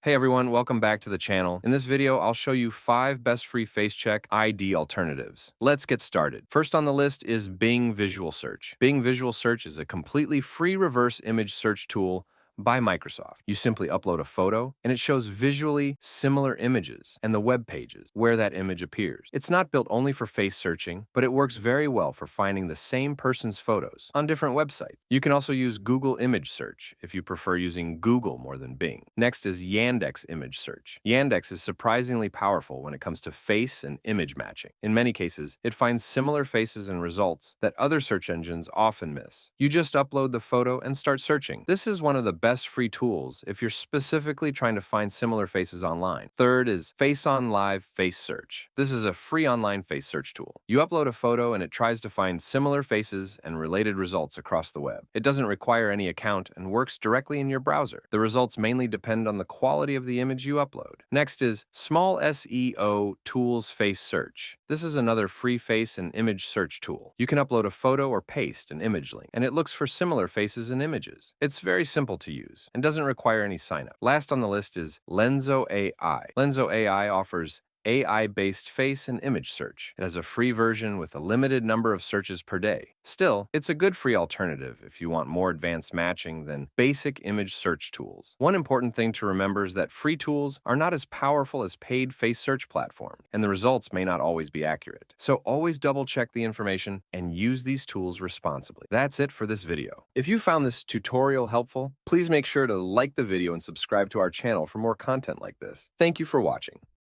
Hey everyone, welcome back to the channel. In this video, I'll show you 5 best free FaceCheck ID alternatives. Let's get started. First on the list is Bing Visual Search. Bing Visual Search is a completely free reverse image search tool by Microsoft. You simply upload a photo, and it shows visually similar images and the web pages where that image appears. It's not built only for face searching, but it works very well for finding the same person's photos on different websites. You can also use Google Image Search if you prefer using Google more than Bing. Next is Yandex Image Search. Yandex is surprisingly powerful when it comes to face and image matching. In many cases, it finds similar faces and results that other search engines often miss. You just upload the photo and start searching. This is one of the best free tools if you're specifically trying to find similar faces online. Third is FaceOnLive Face Search. This is a free online face search tool. You upload a photo and it tries to find similar faces and related results across the web. It doesn't require any account and works directly in your browser. The results mainly depend on the quality of the image you upload. Next is Small SEO Tools Face Search. This is another free face and image search tool. You can upload a photo or paste an image link, and it looks for similar faces and images. It's very simple to use and doesn't require any sign-up. Last on the list is Lenzo AI. Lenzo AI offers AI-based face and image search. It has a free version with a limited number of searches per day. Still, it's a good free alternative if you want more advanced matching than basic image search tools. One important thing to remember is that free tools are not as powerful as paid face search platforms, and the results may not always be accurate. So always double-check the information and use these tools responsibly. That's it for this video. If you found this tutorial helpful, please make sure to like the video and subscribe to our channel for more content like this. Thank you for watching.